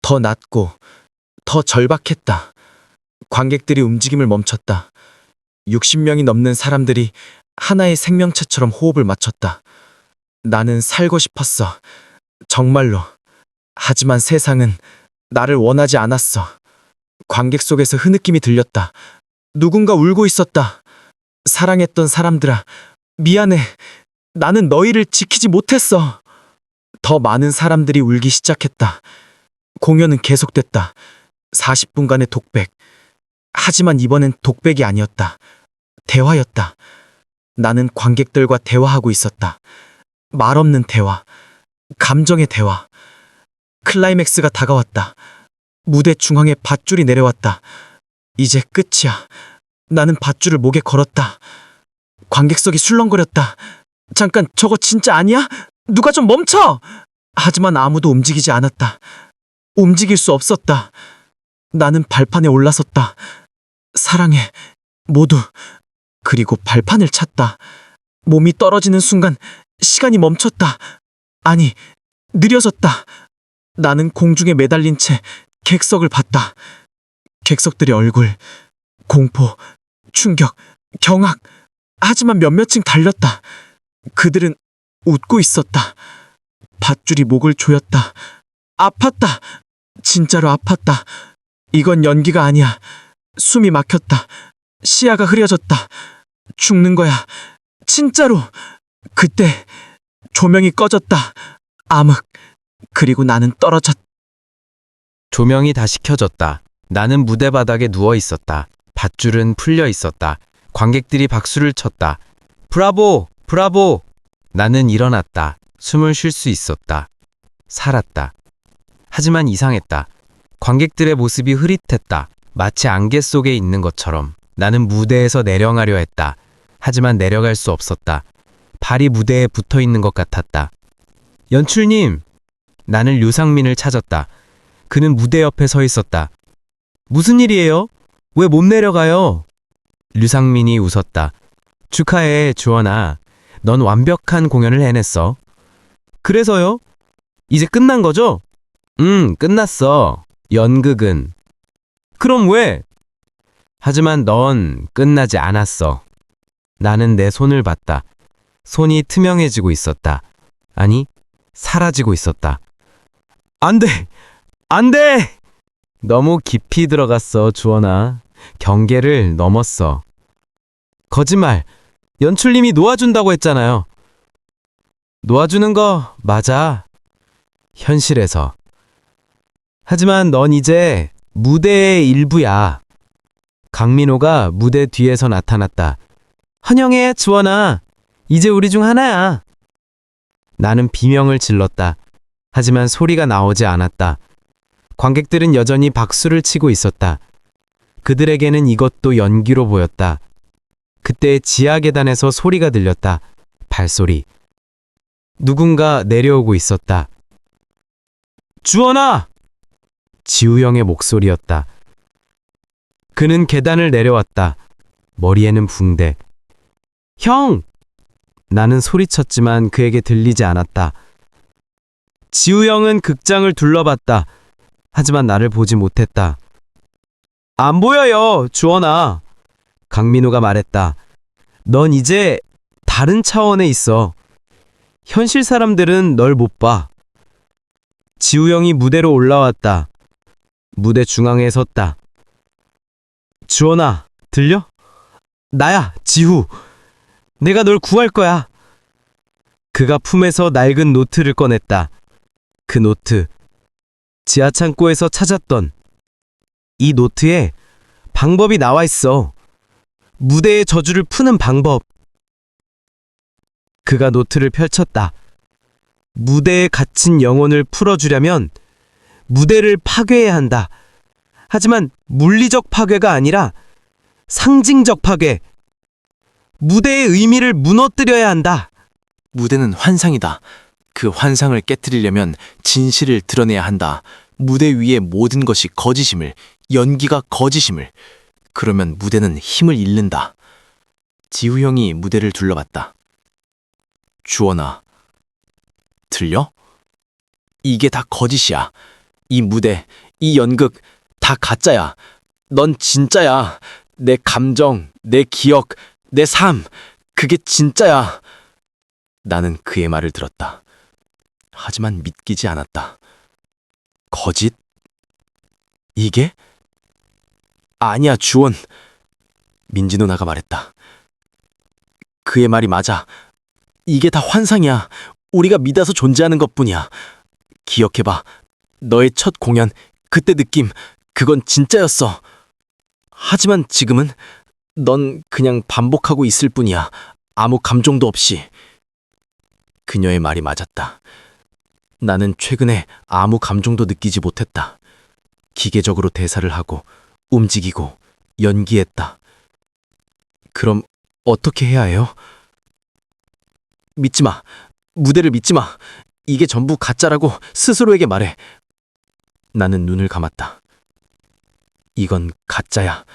더 낮고, 더 절박했다. 관객들이 움직임을 멈췄다. 60명이 넘는 사람들이 하나의 생명체처럼 호흡을 맞췄다. 나는 살고 싶었어. 정말로. 하지만 세상은 나를 원하지 않았어. 관객 속에서 흐느낌이 들렸다. 누군가 울고 있었다. 사랑했던 사람들아, 미안해. 나는 너희를 지키지 못했어. 더 많은 사람들이 울기 시작했다. 공연은 계속됐다. 40분간의 독백. 하지만 이번엔 독백이 아니었다. 대화였다. 나는 관객들과 대화하고 있었다. 말 없는 대화. 감정의 대화. 클라이맥스가 다가왔다. 무대 중앙에 밧줄이 내려왔다. 이제 끝이야. 나는 밧줄을 목에 걸었다. 관객석이 술렁거렸다. 잠깐, 저거 진짜 아니야? 누가 좀 멈춰! 하지만 아무도 움직이지 않았다. 움직일 수 없었다. 나는 발판에 올라섰다. 사랑해, 모두. 그리고 발판을 찼다. 몸이 떨어지는 순간 시간이 멈췄다. 아니, 느려졌다. 나는 공중에 매달린 채 객석을 봤다. 객석들의 얼굴, 공포, 충격, 경악. 하지만 몇몇층 달렸다. 그들은 웃고 있었다. 밧줄이 목을 조였다. 아팠다. 진짜로 아팠다. 이건 연기가 아니야. 숨이 막혔다. 시야가 흐려졌다. 죽는 거야. 진짜로. 그때 조명이 꺼졌다. 암흑. 그리고 나는 떨어졌다. 조명이 다시 켜졌다. 나는 무대 바닥에 누워 있었다. 밧줄은 풀려 있었다. 관객들이 박수를 쳤다. 브라보! 브라보! 나는 일어났다. 숨을 쉴 수 있었다. 살았다. 하지만 이상했다. 관객들의 모습이 흐릿했다. 마치 안개 속에 있는 것처럼. 나는 무대에서 내려가려 했다. 하지만 내려갈 수 없었다. 발이 무대에 붙어 있는 것 같았다. 연출님! 나는 류상민을 찾았다. 그는 무대 옆에 서 있었다. 무슨 일이에요? 왜 못 내려가요? 류상민이 웃었다. 축하해, 주원아. 넌 완벽한 공연을 해냈어. 그래서요? 이제 끝난 거죠? 끝났어. 연극은. 그럼 왜? 하지만 넌 끝나지 않았어. 나는 내 손을 봤다. 손이 투명해지고 있었다. 아니, 사라지고 있었다. 안 돼! 안 돼! 너무 깊이 들어갔어, 주원아. 경계를 넘었어. 거짓말. 연출님이 놓아준다고 했잖아요. 놓아주는 거 맞아. 현실에서. 하지만 넌 이제 무대의 일부야. 강민호가 무대 뒤에서 나타났다. 환영해, 주원아. 이제 우리 중 하나야. 나는 비명을 질렀다. 하지만 소리가 나오지 않았다. 관객들은 여전히 박수를 치고 있었다. 그들에게는 이것도 연기로 보였다. 그때 지하 계단에서 소리가 들렸다. 발소리. 누군가 내려오고 있었다. 주원아! 지우영의 목소리였다. 그는 계단을 내려왔다. 머리에는 붕대. 형! 나는 소리쳤지만 그에게 들리지 않았다. 지우영은 극장을 둘러봤다. 하지만 나를 보지 못했다. 안 보여요, 주원아. 강민호가 말했다. 넌 이제 다른 차원에 있어. 현실 사람들은 널 못 봐. 지우영이 무대로 올라왔다. 무대 중앙에 섰다. 주원아, 들려? 나야, 지후. 내가 널 구할 거야. 그가 품에서 낡은 노트를 꺼냈다. 그 노트. 지하창고에서 찾았던 이 노트에 방법이 나와 있어. 무대의 저주를 푸는 방법. 그가 노트를 펼쳤다. 무대에 갇힌 영혼을 풀어주려면 무대를 파괴해야 한다. 하지만 물리적 파괴가 아니라 상징적 파괴. 무대의 의미를 무너뜨려야 한다. 무대는 환상이다. 그 환상을 깨뜨리려면 진실을 드러내야 한다. 무대 위의 모든 것이 거짓임을, 연기가 거짓임을. 그러면 무대는 힘을 잃는다. 지우 형이 무대를 둘러봤다. 주원아, 들려? 이게 다 거짓이야. 이 무대, 이 연극 다 가짜야. 넌 진짜야. 내 감정, 내 기억, 내 삶, 그게 진짜야. 나는 그의 말을 들었다. 하지만 믿기지 않았다. 거짓? 이게? 아니야, 주원. 민지 누나가 말했다. 그의 말이 맞아. 이게 다 환상이야. 우리가 믿어서 존재하는 것뿐이야. 기억해봐. 너의 첫 공연, 그때 느낌, 그건 진짜였어. 하지만 지금은 넌 그냥 반복하고 있을 뿐이야. 아무 감정도 없이. 그녀의 말이 맞았다. 나는 최근에 아무 감정도 느끼지 못했다. 기계적으로 대사를 하고 움직이고 연기했다. 그럼 어떻게 해야 해요? 믿지 마. 무대를 믿지 마. 이게 전부 가짜라고 스스로에게 말해. 나는 눈을 감았다. 이건 가짜야.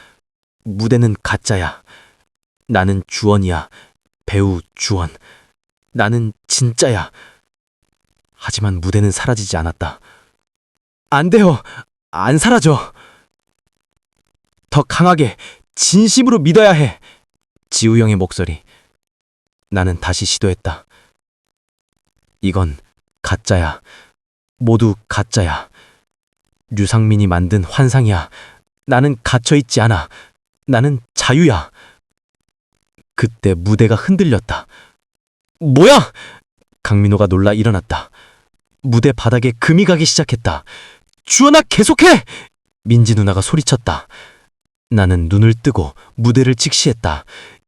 무대는 가짜야. 나는 주원이야. 배우 주원. 나는 진짜야. 하지만 무대는 사라지지 않았다. 안 돼요. 안 사라져. 더 강하게, 진심으로 믿어야 해. 지우 형의 목소리. 나는 다시 시도했다. 이건 가짜야. 모두 가짜야. 류상민이 만든 환상이야. 나는 갇혀있지 않아. 나는 자유야. 그때 무대가 흔들렸다. 뭐야? 강민호가 놀라 일어났다. 무대 바닥에 금이 가기 시작했다. 주원아, 계속해! 민지 누나가 소리쳤다. 나는 눈을 뜨고 무대를 직시했다.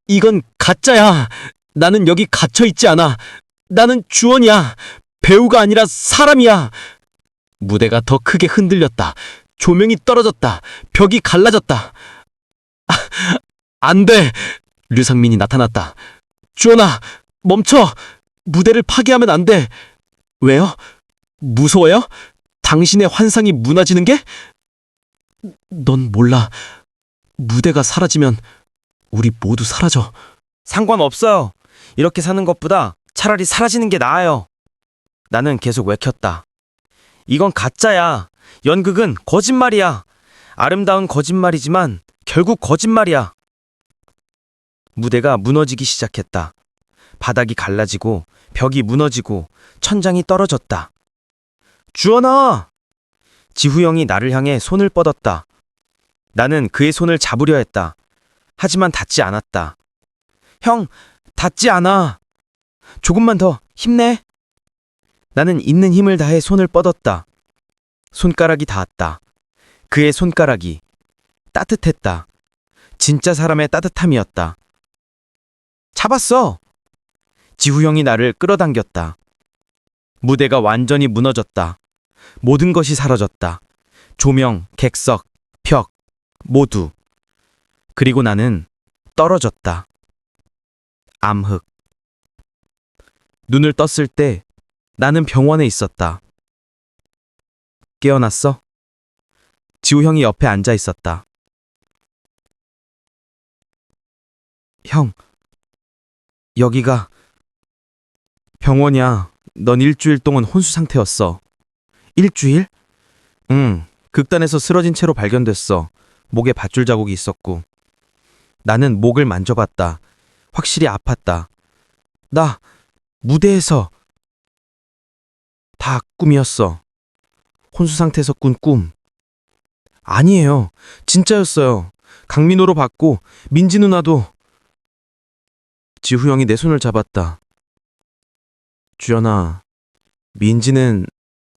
이건 가짜야. 나는 여기 갇혀있지 않아. 나는 주원이야. 배우가 아니라 사람이야. 무대가 더 크게 흔들렸다. 조명이 떨어졌다. 벽이 갈라졌다. 안 돼! 류상민이 나타났다. 주원아, 멈춰! 무대를 파괴하면 안 돼. 왜요? 무서워요? 당신의 환상이 무너지는 게? 넌 몰라. 무대가 사라지면 우리 모두 사라져. 상관없어요. 이렇게 사는 것보다 차라리 사라지는 게 나아요. 나는 계속 외쳤다. 이건 가짜야. 연극은 거짓말이야. 아름다운 거짓말이지만 결국 거짓말이야. 무대가 무너지기 시작했다. 바닥이 갈라지고 벽이 무너지고 천장이 떨어졌다. 주원아! 지후 형이 나를 향해 손을 뻗었다. 나는 그의 손을 잡으려 했다. 하지만 닿지 않았다. 형, 닿지 않아. 조금만 더 힘내. 나는 있는 힘을 다해 손을 뻗었다. 손가락이 닿았다. 그의 손가락이 따뜻했다. 진짜 사람의 따뜻함이었다. 잡았어. 지후 형이 나를 끌어당겼다. 무대가 완전히 무너졌다. 모든 것이 사라졌다. 조명, 객석, 벽, 모두. 그리고 나는 떨어졌다. 암흑. 눈을 떴을 때 나는 병원에 있었다. 깨어났어? 지우 형이 옆에 앉아 있었다. 형, 여기가 병원이야. 넌 일주일 동안 혼수 상태였어. 일주일? 응, 극단에서 쓰러진 채로 발견됐어. 목에 밧줄 자국이 있었고. 나는 목을 만져봤다. 확실히 아팠다. 나 무대에서 다 꿈이었어. 혼수 상태에서 꾼 꿈. 아니에요. 진짜였어요. 강민호로 봤고 민지 누나도. 지후 형이 내 손을 잡았다. 주연아, 민지는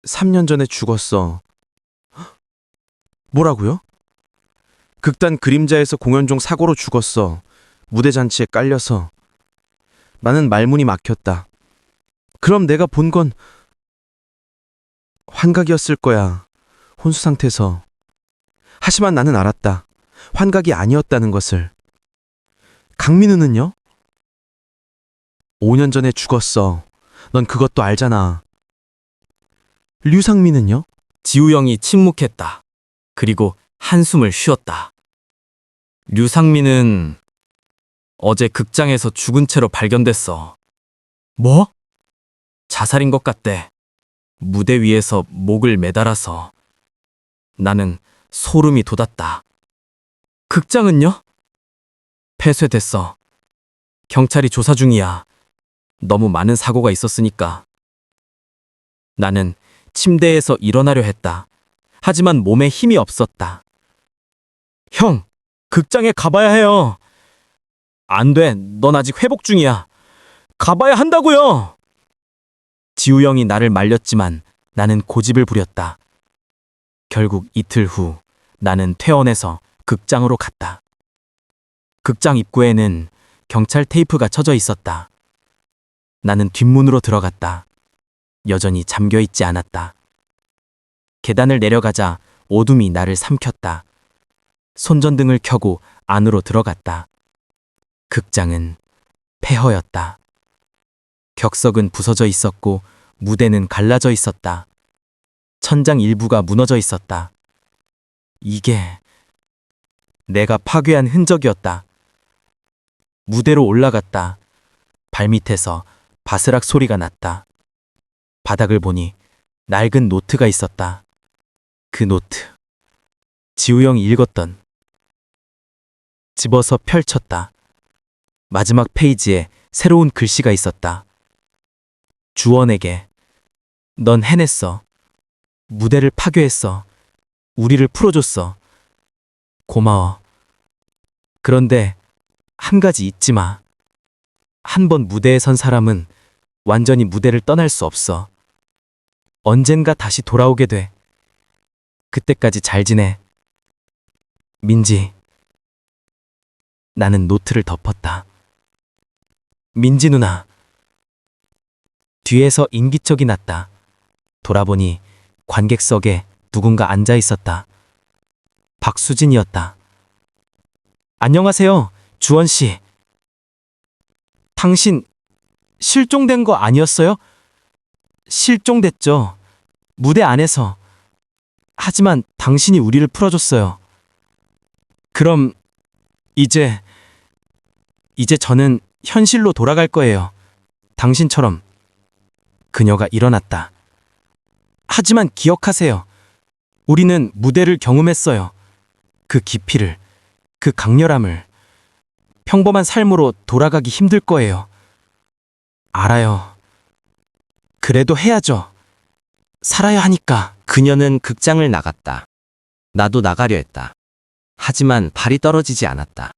3년 전에 죽었어. 뭐라고요? 극단 그림자에서 공연 중 사고로 죽었어. 무대 잔치에 깔려서. 나는 말문이 막혔다. 그럼 내가 본 건 환각이었을 거야. 혼수 상태에서. 하지만 나는 알았다. 환각이 아니었다는 것을. 강민우는요? 5년 전에 죽었어. 넌 그것도 알잖아. 류상민은요? 지우영이 침묵했다. 그리고 한숨을 쉬었다. 류상민은 어제 극장에서 죽은 채로 발견됐어. 뭐? 자살인 것 같대. 무대 위에서 목을 매달아서. 나는 소름이 돋았다. 극장은요? 폐쇄됐어. 경찰이 조사 중이야. 너무 많은 사고가 있었으니까. 나는 침대에서 일어나려 했다. 하지만 몸에 힘이 없었다. 형, 극장에 가봐야 해요. 안 돼, 넌 아직 회복 중이야. 가봐야 한다고요. 지우 형이 나를 말렸지만 나는 고집을 부렸다. 결국 이틀 후 나는 퇴원해서 극장으로 갔다. 극장 입구에는 경찰 테이프가 쳐져 있었다. 나는 뒷문으로 들어갔다. 여전히 잠겨 있지 않았다. 계단을 내려가자 어둠이 나를 삼켰다. 손전등을 켜고 안으로 들어갔다. 극장은 폐허였다. 격석은 부서져 있었고 무대는 갈라져 있었다. 천장 일부가 무너져 있었다. 이게 내가 파괴한 흔적이었다. 무대로 올라갔다. 발밑에서 바스락 소리가 났다. 바닥을 보니 낡은 노트가 있었다. 그 노트. 지우 형이 읽었던. 집어서 펼쳤다. 마지막 페이지에 새로운 글씨가 있었다. 주원에게. 넌 해냈어. 무대를 파괴했어. 우리를 풀어줬어. 고마워. 그런데 한 가지 잊지 마. 한 번 무대에 선 사람은 완전히 무대를 떠날 수 없어. 언젠가 다시 돌아오게 돼. 그때까지 잘 지내. 민지. 나는 노트를 덮었다. 민지 누나. 뒤에서 인기척이 났다. 돌아보니 관객석에 누군가 앉아 있었다. 박수진이었다. 안녕하세요, 주원 씨. 당신 실종된 거 아니었어요? 실종됐죠. 무대 안에서. 하지만 당신이 우리를 풀어줬어요. 그럼 이제 저는 현실로 돌아갈 거예요. 당신처럼. 그녀가 일어났다. 하지만 기억하세요. 우리는 무대를 경험했어요. 그 깊이를, 그 강렬함을. 평범한 삶으로 돌아가기 힘들 거예요. 알아요. 그래도 해야죠. 살아야 하니까. 그녀는 극장을 나갔다. 나도 나가려 했다. 하지만 발이 떨어지지 않았다.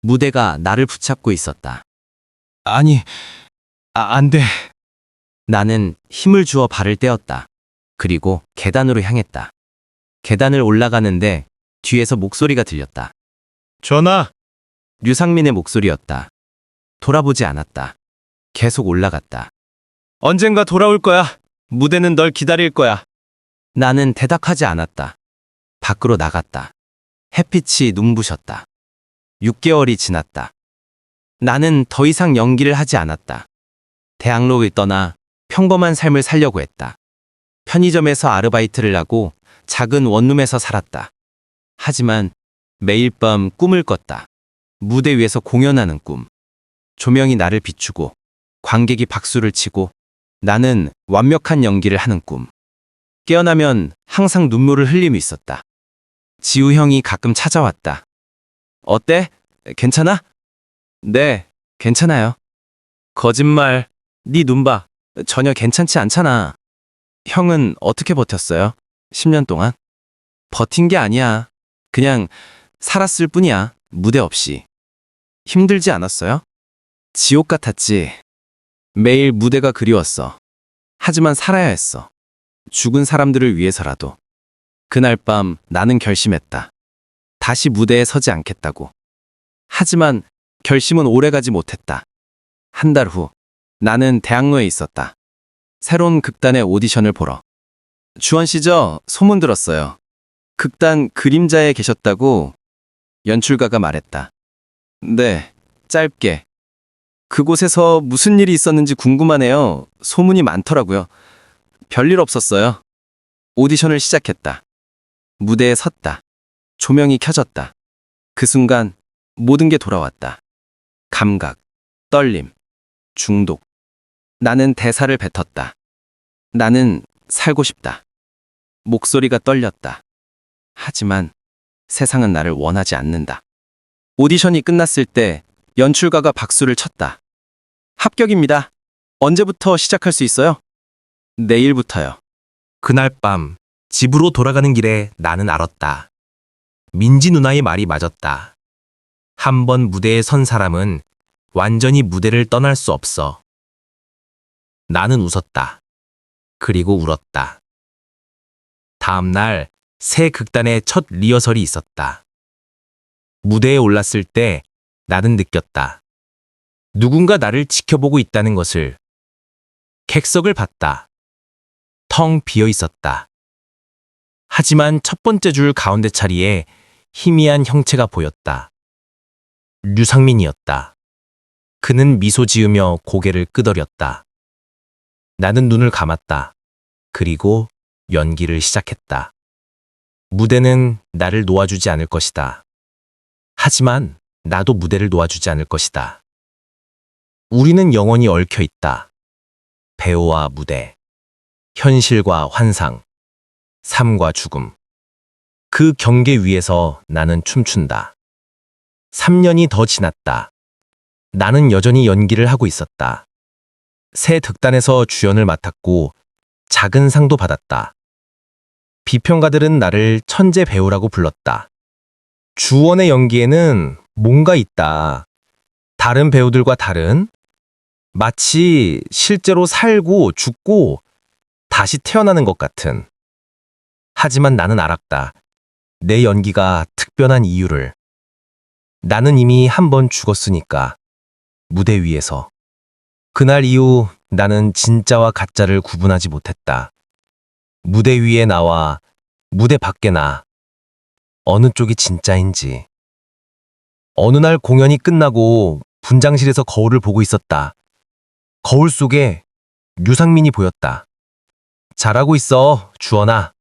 무대가 나를 붙잡고 있었다. 아니, 안 돼. 나는 힘을 주어 발을 떼었다. 그리고 계단으로 향했다. 계단을 올라가는데 뒤에서 목소리가 들렸다. 전화. 류상민의 목소리였다. 돌아보지 않았다. 계속 올라갔다. 언젠가 돌아올 거야. 무대는 널 기다릴 거야. 나는 대답하지 않았다. 밖으로 나갔다. 햇빛이 눈부셨다. 6개월이 지났다. 나는 더 이상 연기를 하지 않았다. 대학로를 떠나 평범한 삶을 살려고 했다. 편의점에서 아르바이트를 하고 작은 원룸에서 살았다. 하지만 매일 밤 꿈을 꿨다. 무대 위에서 공연하는 꿈. 조명이 나를 비추고 관객이 박수를 치고 나는 완벽한 연기를 하는 꿈. 깨어나면 항상 눈물을 흘리며 있었다. 지우 형이 가끔 찾아왔다. 어때? 괜찮아? 네, 괜찮아요. 거짓말. 네 눈 봐. 전혀 괜찮지 않잖아. 형은 어떻게 버텼어요? 10년 동안? 버틴 게 아니야. 그냥 살았을 뿐이야. 무대 없이. 힘들지 않았어요? 지옥 같았지. 매일 무대가 그리웠어. 하지만 살아야 했어. 죽은 사람들을 위해서라도. 그날 밤 나는 결심했다. 다시 무대에 서지 않겠다고. 하지만 결심은 오래가지 못했다. 한 달 후 나는 대학로에 있었다. 새로운 극단의 오디션을 보러. 주원 씨죠? 소문 들었어요. 극단 그림자에 계셨다고 연출가가 말했다. 네, 짧게. 그곳에서 무슨 일이 있었는지 궁금하네요. 소문이 많더라고요. 별일 없었어요. 오디션을 시작했다. 무대에 섰다. 조명이 켜졌다. 그 순간 모든 게 돌아왔다. 감각, 떨림, 중독. 나는 대사를 뱉었다. 나는 살고 싶다. 목소리가 떨렸다. 하지만 세상은 나를 원하지 않는다. 오디션이 끝났을 때 연출가가 박수를 쳤다. 합격입니다. 언제부터 시작할 수 있어요? 내일부터요. 그날 밤 집으로 돌아가는 길에 나는 알았다. 민지 누나의 말이 맞았다. 한 번 무대에 선 사람은 완전히 무대를 떠날 수 없어. 나는 웃었다. 그리고 울었다. 다음 날 새 극단의 첫 리허설이 있었다. 무대에 올랐을 때 나는 느꼈다. 누군가 나를 지켜보고 있다는 것을. 객석을 봤다. 텅 비어 있었다. 하지만 첫 번째 줄 가운데 자리에 희미한 형체가 보였다. 류상민이었다. 그는 미소 지으며 고개를 끄덕였다. 나는 눈을 감았다. 그리고 연기를 시작했다. 무대는 나를 놓아주지 않을 것이다. 하지만 나도 무대를 놓아주지 않을 것이다. 우리는 영원히 얽혀 있다. 배우와 무대, 현실과 환상, 삶과 죽음. 그 경계 위에서 나는 춤춘다. 3년이 더 지났다. 나는 여전히 연기를 하고 있었다. 새 득단에서 주연을 맡았고 작은 상도 받았다. 비평가들은 나를 천재 배우라고 불렀다. 주원의 연기에는 뭔가 있다. 다른 배우들과 다른, 마치 실제로 살고 죽고 다시 태어나는 것 같은. 하지만 나는 알았다. 내 연기가 특별한 이유를. 나는 이미 한 번 죽었으니까. 무대 위에서. 그날 이후 나는 진짜와 가짜를 구분하지 못했다. 무대 위에 나와 무대 밖에 나. 어느 쪽이 진짜인지. 어느 날 공연이 끝나고 분장실에서 거울을 보고 있었다. 거울 속에 류상민이 보였다. 잘하고 있어, 주원아.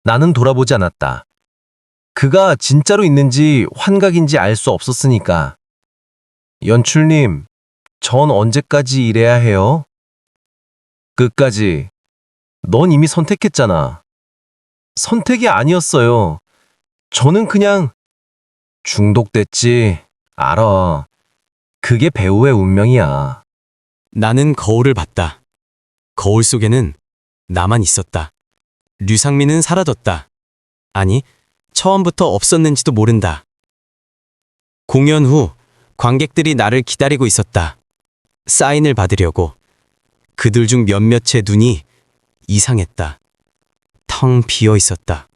나는 돌아보지 않았다. 그가 진짜로 있는지 환각인지 알 수 없었으니까. 연출님, 전 언제까지 일해야 해요? 끝까지. 넌 이미 선택했잖아. 선택이 아니었어요. 저는 그냥 중독됐지. 알아. 그게 배우의 운명이야. 나는 거울을 봤다. 거울 속에는 나만 있었다. 류상민은 사라졌다. 아니, 처음부터 없었는지도 모른다. 공연 후 관객들이 나를 기다리고 있었다. 사인을 받으려고. 그들 중 몇몇의 눈이 이상했다. 텅 비어 있었다.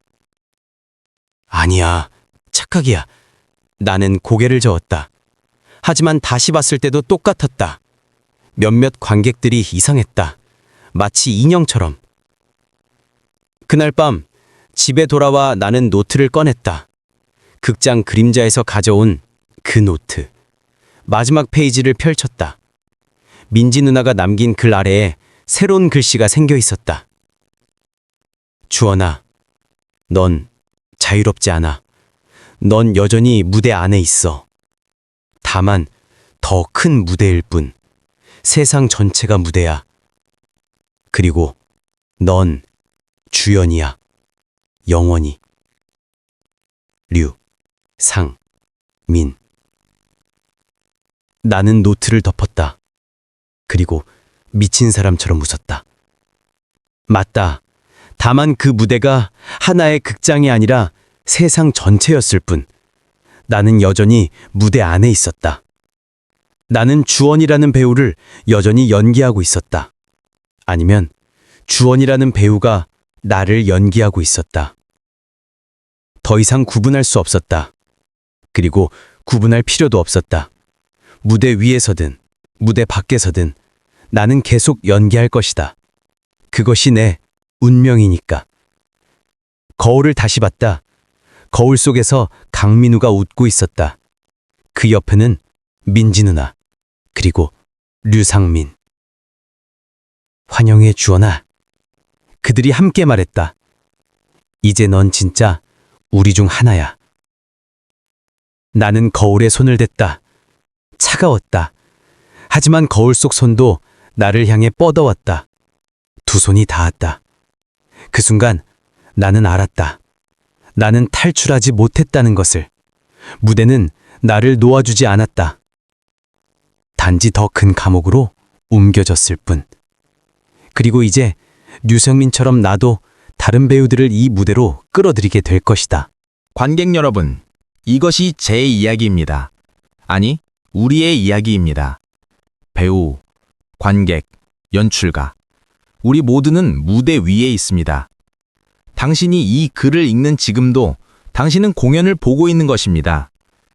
아니야, 착각이야. 나는 고개를 저었다. 하지만 다시 봤을 때도 똑같았다. 몇몇 관객들이 이상했다. 마치 인형처럼. 그날 밤 집에 돌아와 나는 노트를 꺼냈다. 극장 그림자에서 가져온 그 노트. 마지막 페이지를 펼쳤다. 민지 누나가 남긴 글 아래에 새로운 글씨가 생겨 있었다. 주원아, 넌 자유롭지 않아. 넌 여전히 무대 안에 있어. 다만 더 큰 무대일 뿐. 세상 전체가 무대야. 그리고 넌 주연이야. 영원히. 류, 상, 민. 나는 노트를 덮었다. 그리고 미친 사람처럼 웃었다. 맞다. 다만 그 무대가 하나의 극장이 아니라 세상 전체였을 뿐. 나는 여전히 무대 안에 있었다. 나는 주원이라는 배우를 여전히 연기하고 있었다. 아니면 주원이라는 배우가 나를 연기하고 있었다. 더 이상 구분할 수 없었다. 그리고 구분할 필요도 없었다. 무대 위에서든 무대 밖에서든 나는 계속 연기할 것이다. 그것이 내 운명이니까. 거울을 다시 봤다. 거울 속에서 강민우가 웃고 있었다. 그 옆에는 민지 누나, 그리고 류상민. 환영해, 주원아. 그들이 함께 말했다. 이제 넌 진짜 우리 중 하나야. 나는 거울에 손을 댔다. 차가웠다. 하지만 거울 속 손도 나를 향해 뻗어왔다. 두 손이 닿았다. 그 순간 나는 알았다. 나는 탈출하지 못했다는 것을. 무대는 나를 놓아주지 않았다. 단지 더 큰 감옥으로 옮겨졌을 뿐. 그리고 이제 류성민처럼 나도 다른 배우들을 이 무대로 끌어들이게 될 것이다. 관객 여러분, 이것이 제 이야기입니다. 아니, 우리의 이야기입니다. 배우, 관객, 연출가. 우리 모두는 무대 위에 있습니다. 당신이 이 글을 읽는 지금도 당신은 공연을 보고 있는 것입니다.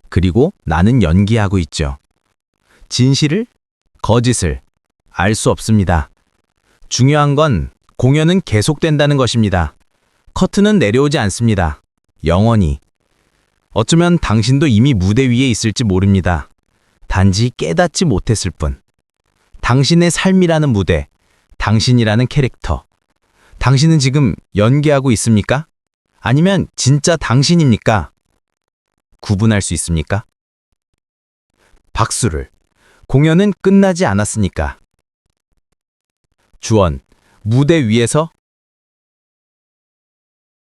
그리고 나는 연기하고 있죠. 진실을, 거짓을 알 수 없습니다. 중요한 건 공연은 계속된다는 것입니다. 커튼은 내려오지 않습니다. 영원히. 어쩌면 당신도 이미 무대 위에 있을지 모릅니다. 단지 깨닫지 못했을 뿐. 당신의 삶이라는 무대, 당신이라는 캐릭터. 당신은 지금 연기하고 있습니까? 아니면 진짜 당신입니까? 구분할 수 있습니까? 박수를. 공연은 끝나지 않았으니까. 주원, 무대 위에서